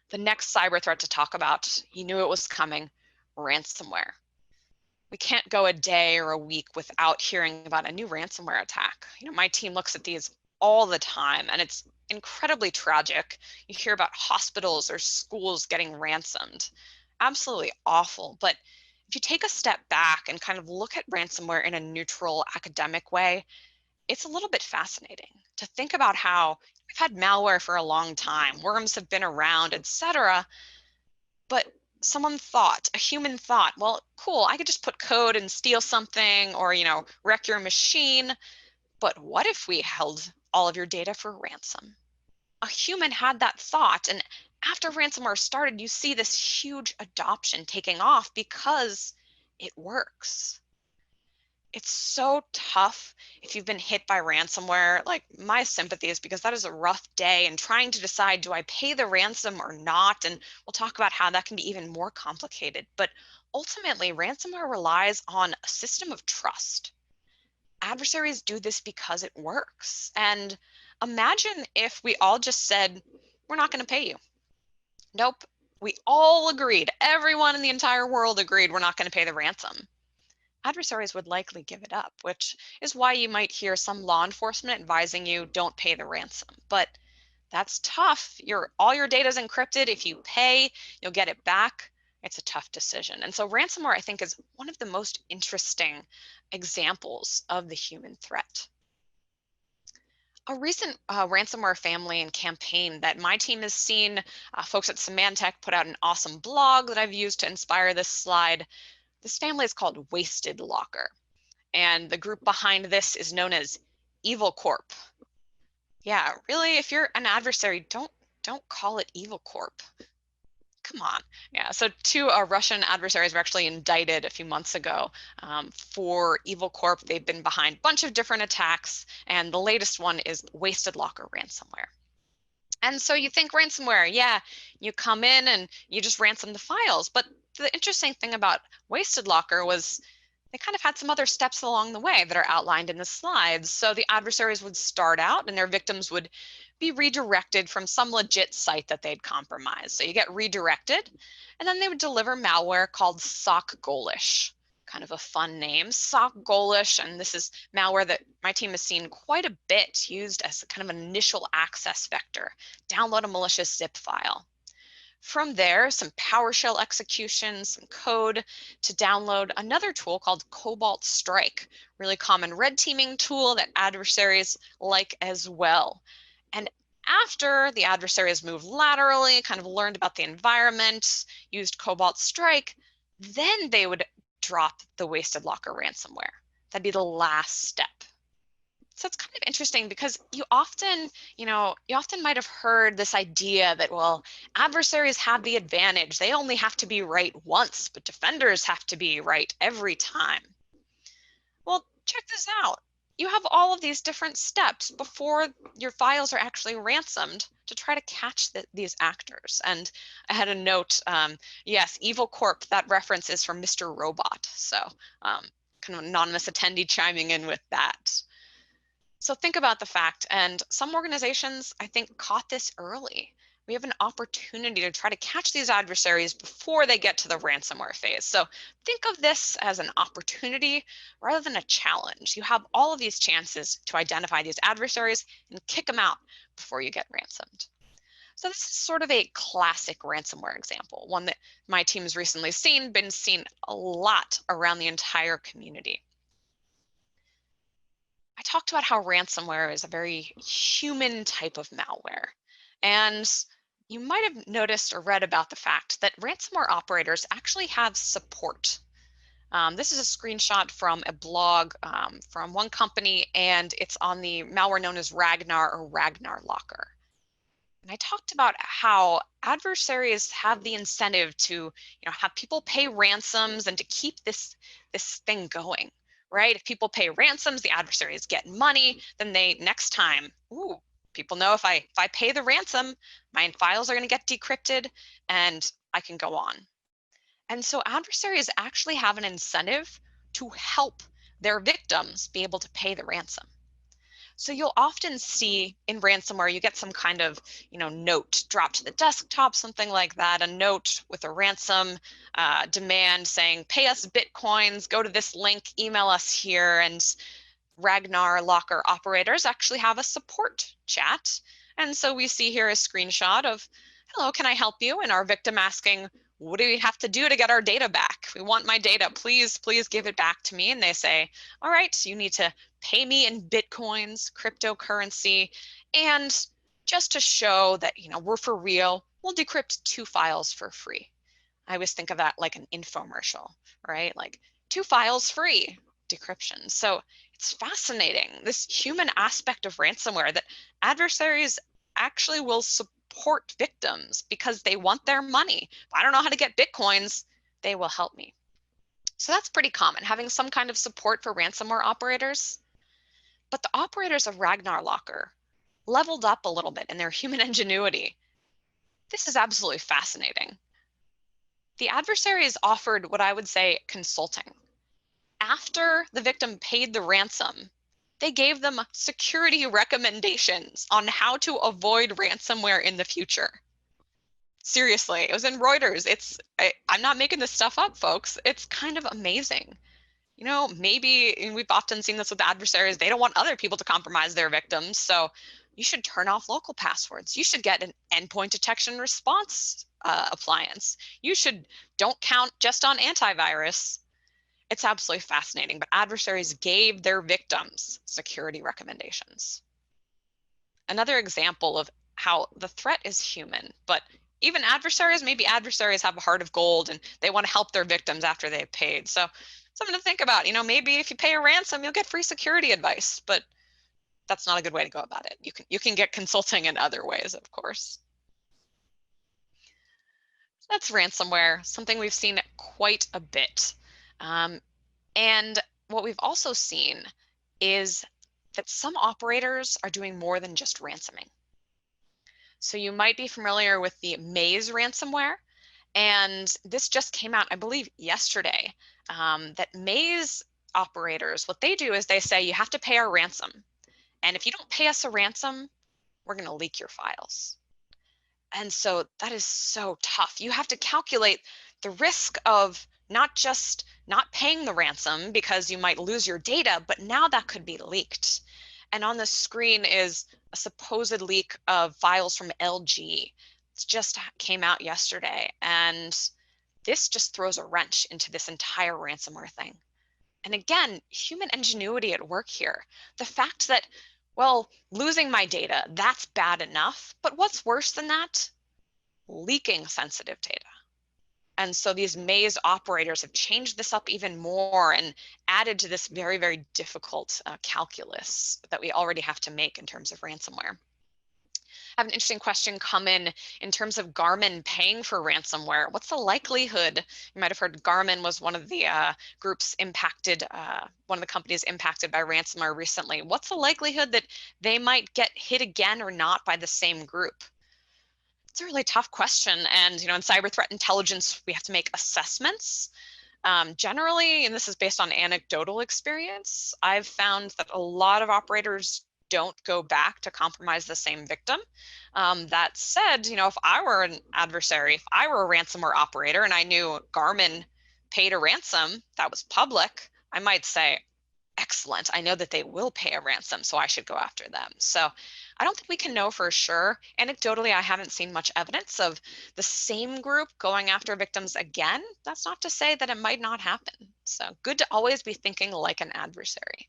The next cyber threat to talk about, you knew it was coming, ransomware. We can't go a day or a week without hearing about a new ransomware attack. My team looks at these all the time, and it's incredibly tragic. You hear about hospitals or schools getting ransomed. Absolutely awful. But if you take a step back and kind of look at ransomware in a neutral academic way, it's a little bit fascinating to think about how we've had malware for a long time, worms have been around, etc. But someone thought, a human thought, well, cool, I could just put code and steal something or, wreck your machine. But what if we held all of your data for ransom? A human had that thought. And after ransomware started, you see this huge adoption taking off because it works. It's so tough if you've been hit by ransomware. Like, my sympathies, because that is a rough day and trying to decide, do I pay the ransom or not? And we'll talk about how that can be even more complicated. But ultimately, ransomware relies on a system of trust. Adversaries do this because it works. And imagine if we all just said, we're not going to pay you. Nope. We all agreed. Everyone in the entire world agreed we're not going to pay the ransom. Adversaries would likely give it up, which is why you might hear some law enforcement advising you don't pay the ransom. But that's tough. All your data is encrypted. If you pay, you'll get it back. It's a tough decision. And so ransomware, I think, is one of the most interesting examples of the human threat. A recent ransomware family and campaign that my team has seen, folks at Symantec put out an awesome blog that I've used to inspire this slide. This family is called Wasted Locker, and the group behind this is known as Evil Corp. Yeah, really, if you're an adversary, don't call it Evil Corp. Come on. Yeah, so two Russian adversaries were actually indicted a few months ago for Evil Corp. They've been behind a bunch of different attacks, and the latest one is Wasted Locker ransomware. And so you think ransomware, yeah, you come in and you just ransom the files. But the interesting thing about Wasted Locker was they kind of had some other steps along the way that are outlined in the slides. So the adversaries would start out and their victims would be redirected from some legit site that they'd compromised. So you get redirected, and then they would deliver malware called sock Golish. Kind of a fun name, sock Golish, and this is malware that my team has seen quite a bit used as kind of an initial access vector. Download a malicious zip file. From there, some PowerShell execution, some code to download another tool called Cobalt Strike, really common red teaming tool that adversaries like as well. And after the adversaries moved laterally, kind of learned about the environment, used Cobalt Strike, then they would drop the Wasted Locker ransomware. That'd be the last step. So it's kind of interesting because you often might have heard this idea that, well, adversaries have the advantage. They only have to be right once, but defenders have to be right every time. Well, check this out. You have all of these different steps before your files are actually ransomed to try to catch these actors. And I had a note, yes, Evil Corp, that reference is from Mr. Robot. So kind of anonymous attendee chiming in with that. So think about the fact, and some organizations, I think, caught this early. We have an opportunity to try to catch these adversaries before they get to the ransomware phase. So think of this as an opportunity rather than a challenge. You have all of these chances to identify these adversaries and kick them out before you get ransomed. So this is sort of a classic ransomware example, one that my team has recently been seen a lot around the entire community. I talked about how ransomware is a very human type of malware. And you might have noticed or read about the fact that ransomware operators actually have support. This is a screenshot from a blog from one company, and it's on the malware known as Ragnar or Ragnar Locker. And I talked about how adversaries have the incentive to have people pay ransoms and to keep this thing going. Right? If people pay ransoms, the adversaries get money, then next time, people know if I pay the ransom, my files are going to get decrypted and I can go on. And so adversaries actually have an incentive to help their victims be able to pay the ransom. So you'll often see in ransomware, you get some kind of, note dropped to the desktop, something like that, a note with a ransom demand saying, pay us Bitcoins, go to this link, email us here. And Ragnar Locker operators actually have a support chat. And so we see here a screenshot of, hello, can I help you? And our victim asking, what do we have to do to get our data back? We want my data. Please, please give it back to me. And they say, all right, you need to pay me in Bitcoins, cryptocurrency. And just to show that, we're for real, we'll decrypt 2 files for free. I always think of that like an infomercial, right? Like 2 files free decryption. So it's fascinating, this human aspect of ransomware, that adversaries actually will support victims because they want their money. If I don't know how to get Bitcoins, they will help me. So that's pretty common, having some kind of support for ransomware operators. But the operators of Ragnar Locker leveled up a little bit in their human ingenuity. This is absolutely fascinating. The adversaries offered what I would say consulting. After the victim paid the ransom, they gave them security recommendations on how to avoid ransomware in the future. Seriously, it was in Reuters. I'm not making this stuff up, folks. It's kind of amazing. Maybe we've often seen this with adversaries. They don't want other people to compromise their victims. So you should turn off local passwords. You should get an endpoint detection response appliance. Don't count just on antivirus. It's absolutely fascinating, but adversaries gave their victims security recommendations. Another example of how the threat is human, but even maybe adversaries have a heart of gold and they want to help their victims after they've paid. So something to think about. Maybe if you pay a ransom, you'll get free security advice, but that's not a good way to go about it. You can get consulting in other ways, of course. That's ransomware, something we've seen quite a bit. And what we've also seen is that some operators are doing more than just ransoming. So you might be familiar with the Maze ransomware, and this just came out, I believe, yesterday, that Maze operators, what they do is they say, you have to pay our ransom. And if you don't pay us a ransom, we're going to leak your files. And so that is so tough. You have to calculate the risk of not just not paying the ransom because you might lose your data, but now that could be leaked. And on the screen is a supposed leak of files from LG. It just came out yesterday. And this just throws a wrench into this entire ransomware thing. And again, human ingenuity at work here. The fact that, well, losing my data, that's bad enough. But what's worse than that? Leaking sensitive data. And so these Maze operators have changed this up even more and added to this very, very difficult calculus that we already have to make in terms of ransomware. I have an interesting question come in terms of Garmin paying for ransomware. What's the likelihood? You might have heard Garmin was one of the groups impacted, one of the companies impacted by ransomware recently. What's the likelihood that they might get hit again or not by the same group? It's a really tough question. And, in cyber threat intelligence, we have to make assessments. Generally, and this is based on anecdotal experience, I've found that a lot of operators don't go back to compromise the same victim. That said, if I were an adversary, if I were a ransomware operator and I knew Garmin paid a ransom that was public, I might say, excellent, I know that they will pay a ransom, so I should go after them. So I don't think we can know for sure. Anecdotally, I haven't seen much evidence of the same group going after victims again. That's not to say that it might not happen. So good to always be thinking like an adversary.